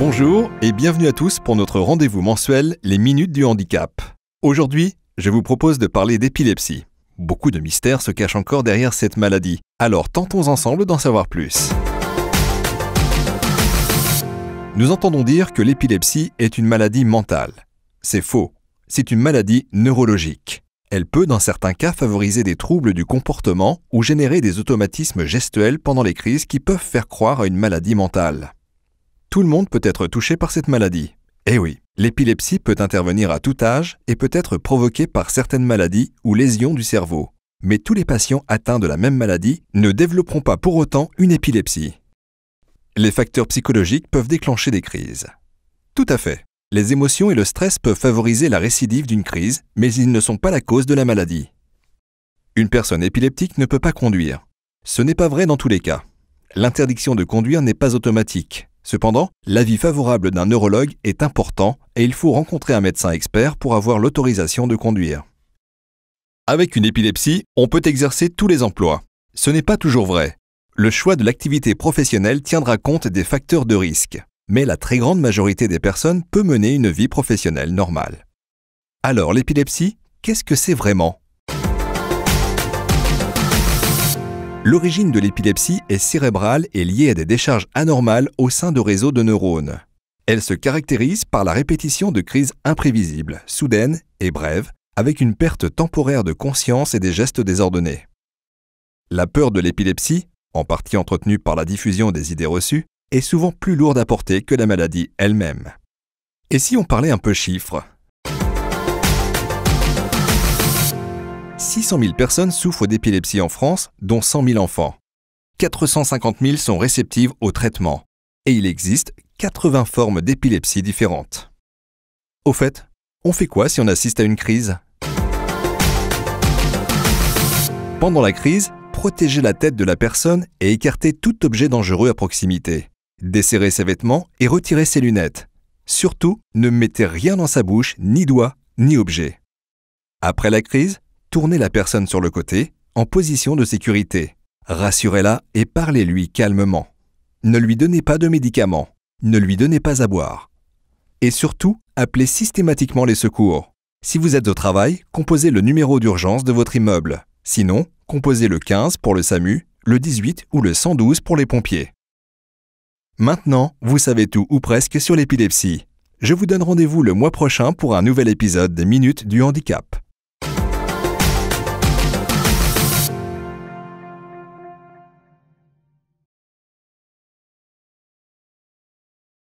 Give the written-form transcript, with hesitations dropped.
Bonjour et bienvenue à tous pour notre rendez-vous mensuel, les Minutes du Handicap. Aujourd'hui, je vous propose de parler d'épilepsie. Beaucoup de mystères se cachent encore derrière cette maladie, alors tentons ensemble d'en savoir plus. Nous entendons dire que l'épilepsie est une maladie mentale. C'est faux, c'est une maladie neurologique. Elle peut, dans certains cas, favoriser des troubles du comportement ou générer des automatismes gestuels pendant les crises qui peuvent faire croire à une maladie mentale. Tout le monde peut être touché par cette maladie. Eh oui, l'épilepsie peut intervenir à tout âge et peut être provoquée par certaines maladies ou lésions du cerveau. Mais tous les patients atteints de la même maladie ne développeront pas pour autant une épilepsie. Les facteurs psychologiques peuvent déclencher des crises. Tout à fait. Les émotions et le stress peuvent favoriser la récidive d'une crise, mais ils ne sont pas la cause de la maladie. Une personne épileptique ne peut pas conduire. Ce n'est pas vrai dans tous les cas. L'interdiction de conduire n'est pas automatique. Cependant, l'avis favorable d'un neurologue est important et il faut rencontrer un médecin expert pour avoir l'autorisation de conduire. Avec une épilepsie, on peut exercer tous les emplois. Ce n'est pas toujours vrai. Le choix de l'activité professionnelle tiendra compte des facteurs de risque, mais la très grande majorité des personnes peut mener une vie professionnelle normale. Alors l'épilepsie, qu'est-ce que c'est vraiment ? L'origine de l'épilepsie est cérébrale et liée à des décharges anormales au sein de réseaux de neurones. Elle se caractérise par la répétition de crises imprévisibles, soudaines et brèves, avec une perte temporaire de conscience et des gestes désordonnés. La peur de l'épilepsie, en partie entretenue par la diffusion des idées reçues, est souvent plus lourde à porter que la maladie elle-même. Et si on parlait un peu chiffres ? 600 000 personnes souffrent d'épilepsie en France, dont 100 000 enfants. 450 000 sont réceptives au traitement. Et il existe 80 formes d'épilepsie différentes. Au fait, on fait quoi si on assiste à une crise ? Pendant la crise, protégez la tête de la personne et écartez tout objet dangereux à proximité. Desserrez ses vêtements et retirez ses lunettes. Surtout, ne mettez rien dans sa bouche, ni doigt, ni objet. Après la crise, tournez la personne sur le côté, en position de sécurité. Rassurez-la et parlez-lui calmement. Ne lui donnez pas de médicaments. Ne lui donnez pas à boire. Et surtout, appelez systématiquement les secours. Si vous êtes au travail, composez le numéro d'urgence de votre immeuble. Sinon, composez le 15 pour le SAMU, le 18 ou le 112 pour les pompiers. Maintenant, vous savez tout ou presque sur l'épilepsie. Je vous donne rendez-vous le mois prochain pour un nouvel épisode des Minutes du Handicap.